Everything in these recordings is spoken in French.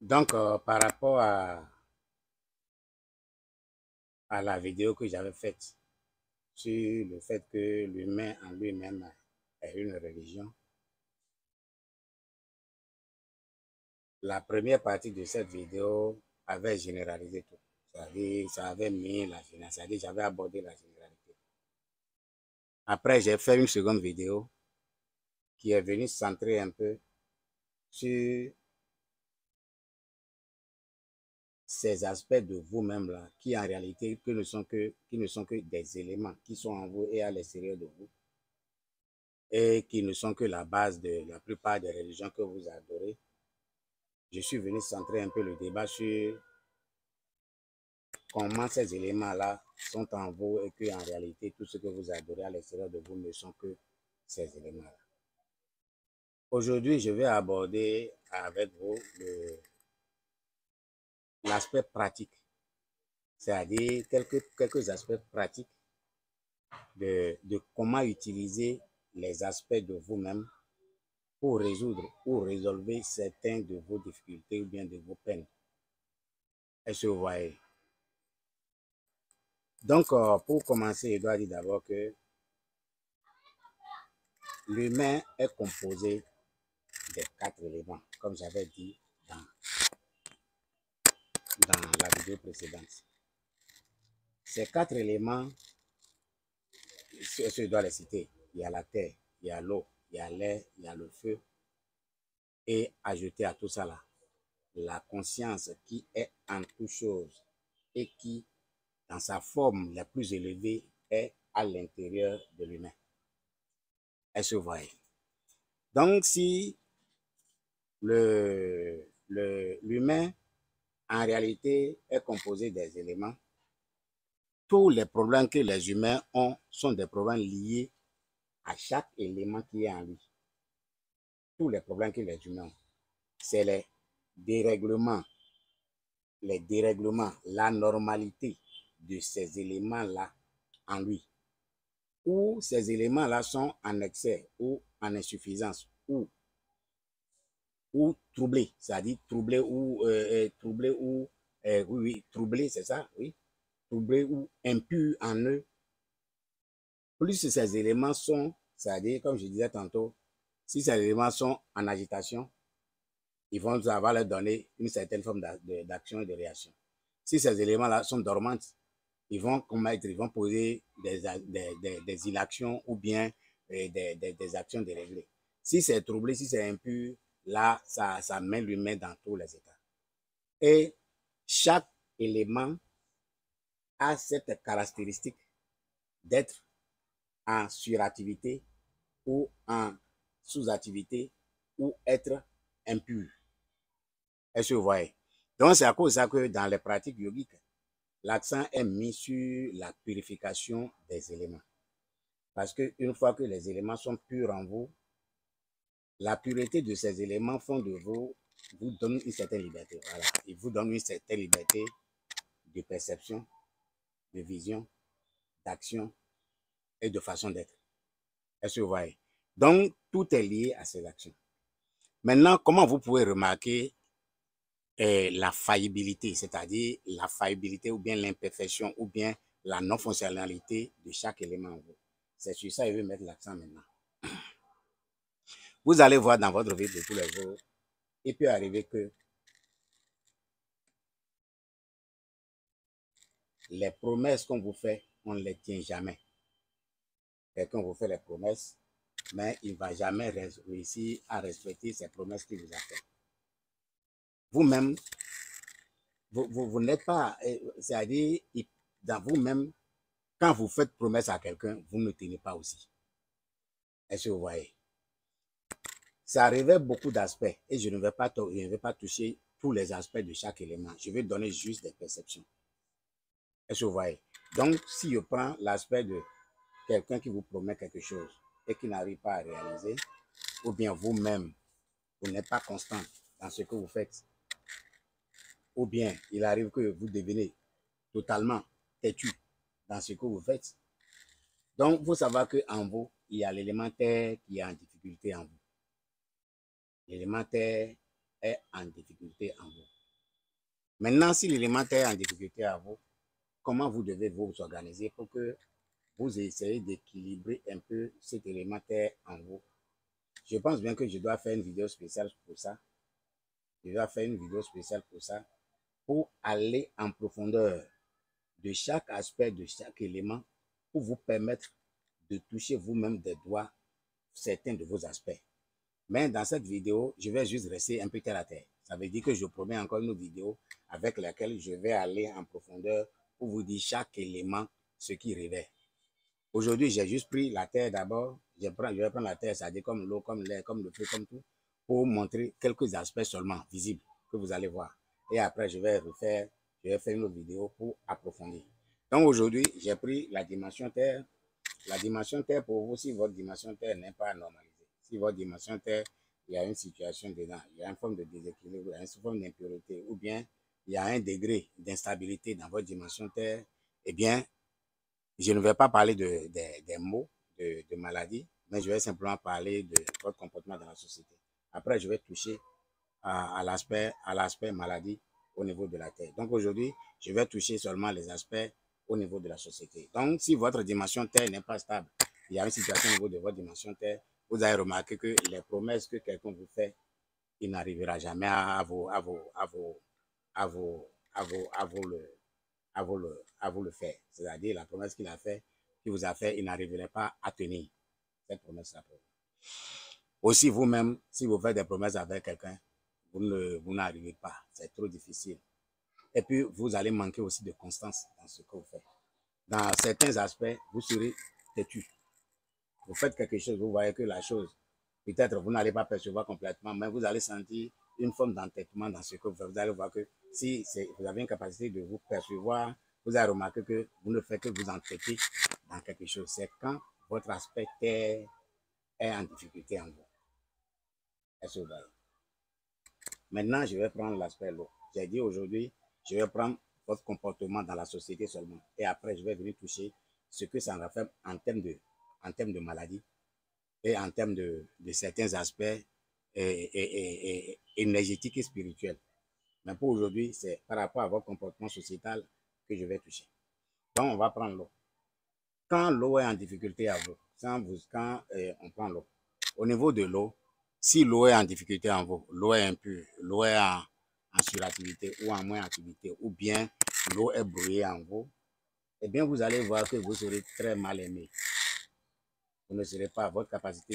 Donc, par rapport à la vidéo que j'avais faite sur le fait que l'humain en lui-même est une religion, la première partie de cette vidéo avait généralisé tout. C'est-à-dire, ça avait mis la généralité, c'est-à-dire, j'avais abordé la généralité. Après, j'ai fait une seconde vidéo qui est venue centrer un peu sur ces aspects de vous-même là, qui en réalité qui ne sont que des éléments qui sont en vous et à l'extérieur de vous, et qui ne sont que la base de la plupart des religions que vous adorez. Je suis venu centrer un peu le débat sur comment ces éléments-là sont en vous et qu'en réalité, tout ce que vous adorez à l'extérieur de vous ne sont que ces éléments-là. Aujourd'hui, je vais aborder avec vous l'aspect pratique, c'est-à-dire quelques aspects pratiques de comment utiliser les aspects de vous-même pour résoudre ou résolver certains de vos difficultés ou bien de vos peines. Est-ce que vous voyez? Donc, pour commencer, je dois dire d'abord que l'humain est composé des 4 éléments, comme j'avais dit dans la vidéo précédente. Ces 4 éléments, je dois les citer. Il y a la terre, il y a l'eau, il y a l'air, il y a le feu. Et ajouter à tout ça là, la conscience qui est en toute chose et qui, dans sa forme la plus élevée, est à l'intérieur de l'humain. Est-ce que vous voyez? Donc, si l'humain, en réalité, est composé des éléments, tous les problèmes que les humains ont sont des problèmes liés à chaque élément qui est en lui. Tous les problèmes que les humains ont, c'est dérèglements, les dérèglements, l'anormalité de ces éléments-là en lui. Ou ces éléments-là sont en excès ou en insuffisance ou troublés, c'est-à-dire troublés ou oui, troublés, c'est ça, oui, troublés ou impurs en eux. Plus ces éléments sont, c'est-à-dire, comme je disais tantôt, si ces éléments sont en agitation, ils vont avoir leur donner une certaine forme d'action et de réaction. Si ces éléments-là sont dormants, ils vont poser des inactions ou bien des actions déréglées. Si c'est troublé, si c'est impur, là, ça met l'humain dans tous les états. Et chaque élément a cette caractéristique d'être en suractivité ou en sous-activité ou être impur. Est-ce que vous voyez? Donc, c'est à cause de ça que dans les pratiques yogiques, l'accent est mis sur la purification des éléments. Parce qu'une fois que les éléments sont purs en vous, la pureté de ces éléments font de vous donne une certaine liberté. Voilà. Il vous donne une certaine liberté de perception, de vision, d'action et de façon d'être. Est-ce que vous voyez? Donc, tout est lié à ces actions. Maintenant, comment vous pouvez remarquer la faillibilité, c'est-à-dire la faillibilité ou bien l'imperfection ou bien la non-fonctionnalité de chaque élément en vous? C'est sur ça que je vais mettre l'accent maintenant. Vous allez voir dans votre vie de tous les jours, il peut arriver que les promesses qu'on vous fait, on ne les tient jamais. Quelqu'un vous fait les promesses, mais il ne va jamais réussir à respecter ces promesses qu'il vous a faites. Vous-même, vous n'êtes pas, c'est-à-dire, dans vous-même, quand vous faites promesse à quelqu'un, vous ne tenez pas aussi. Est-ce que vous voyez? Ça révèle beaucoup d'aspects et je ne vais pas toucher tous les aspects de chaque élément. Je vais donner juste des perceptions. Est-ce que vous voyez? Donc, si je prends l'aspect de quelqu'un qui vous promet quelque chose et qui n'arrive pas à réaliser, ou bien vous-même, vous n'êtes pas constant dans ce que vous faites, ou bien il arrive que vous devenez totalement têtu dans ce que vous faites. Donc, il faut savoir qu'en vous, il y a l'élémentaire qui est en difficulté en vous. L'élémentaire est en difficulté en vous. Maintenant, si l'élément terre est en difficulté à vous, comment vous devez vous organiser pour que vous essayez d'équilibrer un peu cet élément terre en vous? Je pense bien que je dois faire une vidéo spéciale pour ça. Je dois faire une vidéo spéciale pour ça, pour aller en profondeur de chaque aspect, de chaque élément, pour vous permettre de toucher vous-même des doigts certains de vos aspects. Mais dans cette vidéo, je vais juste rester un peu terre à terre. Ça veut dire que je promets encore une vidéo avec laquelle je vais aller en profondeur pour vous dire chaque élément, ce qui révèle. Aujourd'hui, j'ai juste pris la terre d'abord. Je vais prendre la terre, c'est-à-dire comme l'eau, comme l'air, comme le feu, comme tout, pour montrer quelques aspects seulement visibles que vous allez voir. Et après, je vais faire une autre vidéo pour approfondir. Donc aujourd'hui, j'ai pris la dimension terre. La dimension terre pour vous, si votre dimension terre n'est pas normalisée, si votre dimension terre, il y a une situation dedans, il y a une forme de déséquilibre, il y a une forme d'impureté, ou bien il y a un degré d'instabilité dans votre dimension terre, eh bien, je ne vais pas parler des mots, de maladies, mais je vais simplement parler de votre comportement dans la société. Après, je vais toucher à l'aspect maladie au niveau de la terre. Donc aujourd'hui, je vais toucher seulement les aspects au niveau de la société. Donc, si votre dimension terre n'est pas stable, il y a une situation au niveau de votre dimension terre, vous allez remarquer que les promesses que quelqu'un vous fait, il n'arrivera jamais à vous le faire. C'est-à-dire la promesse qu'il a fait, qu'il vous a fait, il n'arriverait pas à tenir cette promesse-là. Aussi, vous-même, si vous faites des promesses avec quelqu'un, vous n'arrivez pas. C'est trop difficile. Et puis, vous allez manquer aussi de constance dans ce que vous faites. Dans certains aspects, vous serez têtu. Vous faites quelque chose, vous voyez que la chose, peut-être vous n'allez pas percevoir complètement, mais vous allez sentir une forme d'entêtement dans ce que vous faites. Vous allez voir que si vous avez une capacité de vous percevoir, vous allez remarquer que vous ne faites que vous entêter dans quelque chose. C'est quand votre aspect est en difficulté en vous. Est-ce que vous voyez? Maintenant, je vais prendre l'aspect l'eau. J'ai dit aujourd'hui, je vais prendre votre comportement dans la société seulement. Et après, je vais venir toucher ce que ça en fait en termes de maladie et en termes de certains aspects énergétiques et spirituels. Mais pour aujourd'hui, c'est par rapport à votre comportement sociétal que je vais toucher. Donc, on va prendre l'eau. Quand l'eau est en difficulté à vous, quand on prend l'eau, au niveau de l'eau, si l'eau est en difficulté en vous, l'eau est impure, l'eau est en suractivité ou en moins activité, ou bien l'eau est brouillée en vous, eh bien, vous allez voir que vous serez très mal aimé. Vous ne serez pas votre capacité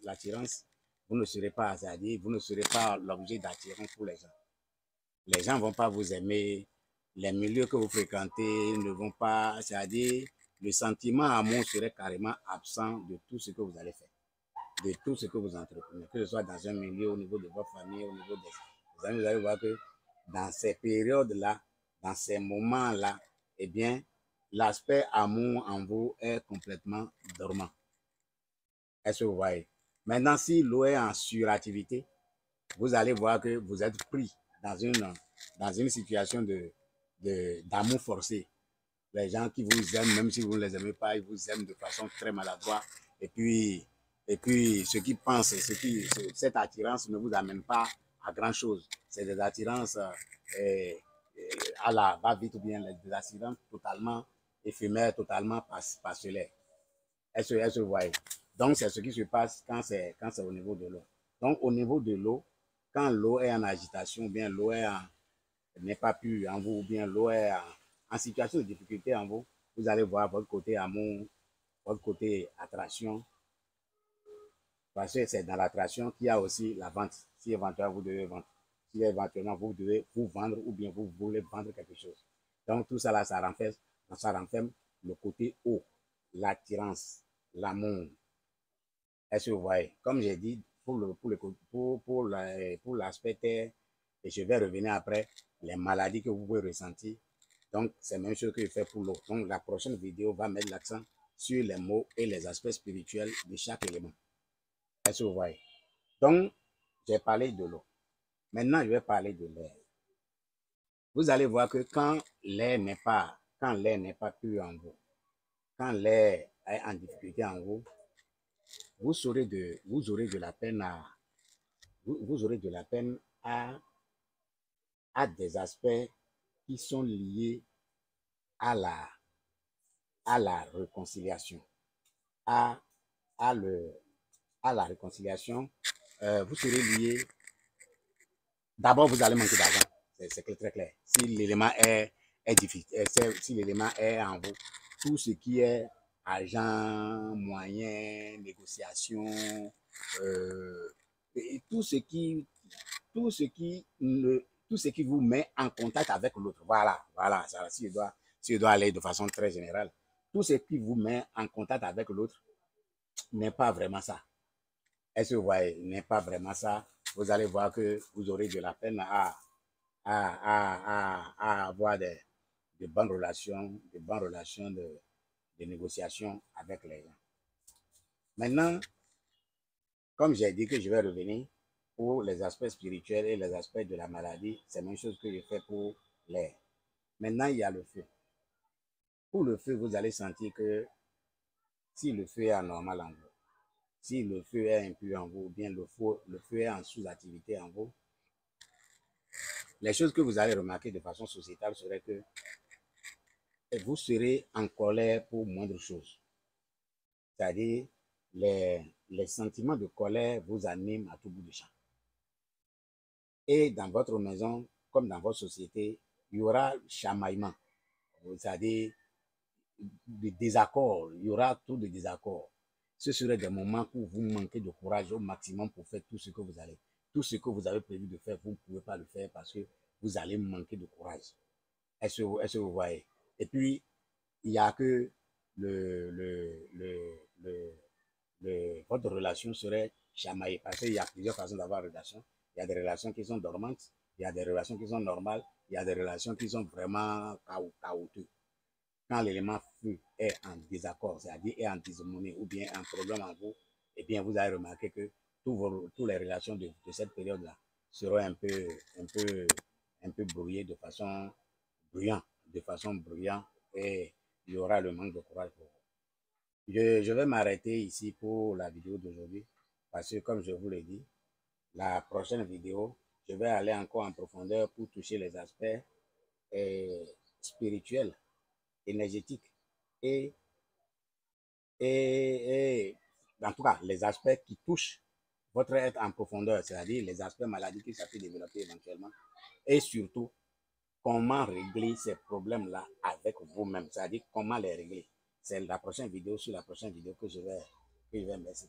d'attirance, vous ne serez pas, c'est-à-dire, vous ne serez pas l'objet d'attirance pour les gens. Les gens ne vont pas vous aimer, les milieux que vous fréquentez ne vont pas, c'est-à-dire, le sentiment amour serait carrément absent de tout ce que vous allez faire, de tout ce que vous entreprenez, que ce soit dans un milieu, au niveau de votre famille, au niveau des amis. Vous allez voir que dans ces périodes-là, dans ces moments-là, eh bien, l'aspect amour en vous est complètement dormant. Est-ce que vous voyez? Maintenant, si l'eau est en suractivité, vous allez voir que vous êtes pris dans une situation d'amour forcé. Les gens qui vous aiment, même si vous ne les aimez pas, ils vous aiment de façon très maladroite. Et puis ceux qui pensent, cette attirance ne vous amène pas à grand chose. C'est des attirances à la va-vite ou bien des attirances totalement éphémères, totalement parcellaires. Est-ce que vous voyez? Donc, c'est ce qui se passe quand c'est au niveau de l'eau. Donc, au niveau de l'eau, quand l'eau est en agitation, ou bien l'eau n'est pas pure en vous, ou bien l'eau est en situation de difficulté en vous, vous allez voir votre côté amour, votre côté attraction. Parce que c'est dans l'attraction qu'il y a aussi la vente. Si éventuellement vous devez vendre, si éventuellement vous devez vous vendre, ou bien vous voulez vendre quelque chose. Donc, tout ça là, ça renferme le côté haut, l'attirance, l'amour. Est-ce que vous voyez? Comme j'ai dit, pour l'aspect terre, et je vais revenir après, les maladies que vous pouvez ressentir. Donc, c'est la même chose que je fais pour l'eau. Donc, la prochaine vidéo va mettre l'accent sur les mots et les aspects spirituels de chaque élément. Est-ce que vous voyez? Donc, j'ai parlé de l'eau. Maintenant, je vais parler de l'air. Vous allez voir que quand l'air n'est pas pur en vous, quand l'air est en difficulté en vous, vous aurez de la peine à a des aspects qui sont liés à la réconciliation, à, à, le, à la réconciliation. Vous serez lié. D'abord, vous allez manquer d'argent. C'est très clair. Si l'élément est difficile, si l'élément est en vous, tout ce qui est argent, moyens, négociation, et tout ce qui vous met en contact avec l'autre. Voilà, ça, si je dois aller de façon très générale, tout ce qui vous met en contact avec l'autre n'est pas vraiment ça. Est-ce que vous voyez, n'est pas vraiment ça. Vous allez voir que vous aurez de la peine à avoir de bonnes relations, de négociations avec les gens. Maintenant, comme j'ai dit que je vais revenir pour les aspects spirituels et les aspects de la maladie, c'est la même chose que je fais pour l'air. Maintenant, il y a le feu. Pour le feu, vous allez sentir que si le feu est anormal en vous, si le feu est impur en vous, ou bien le feu est en sous-activité en vous, les choses que vous allez remarquer de façon sociétale seraient que vous serez en colère pour moindre chose. C'est-à-dire, les sentiments de colère vous animent à tout bout de champ. Et dans votre maison, comme dans votre société, il y aura chamaillement, c'est-à-dire des désaccords, il y aura trop de désaccords. Ce serait des moments où vous manquez de courage au maximum pour faire tout ce que vous allez. Tout ce que vous avez prévu de faire, vous ne pouvez pas le faire parce que vous allez manquer de courage. Est-ce que vous voyez? Et puis, il n'y a que votre relation serait chamaillée parce qu'il y a plusieurs façons d'avoir une relation. Il y a des relations qui sont dormantes, il y a des relations qui sont normales, il y a des relations qui sont vraiment chaotiques. Quand l'élément feu est en désaccord, c'est-à-dire est en dysharmonie ou bien un problème en vous, eh bien, vous allez remarquer que toutes les relations de cette période-là seront un peu brouillées de façon bruyante et il y aura le manque de courage pour vous. Je vais m'arrêter ici pour la vidéo d'aujourd'hui parce que, comme je vous l'ai dit, la prochaine vidéo, je vais aller encore en profondeur pour toucher les aspects spirituels, énergétiques et, et en tout cas les aspects qui touchent votre être en profondeur, c'est-à-dire les aspects maladies qui ça peut développer éventuellement et surtout comment régler ces problèmes-là avec vous-même, c'est-à-dire comment les régler. C'est la prochaine vidéo, sur la prochaine vidéo que je vais mettre.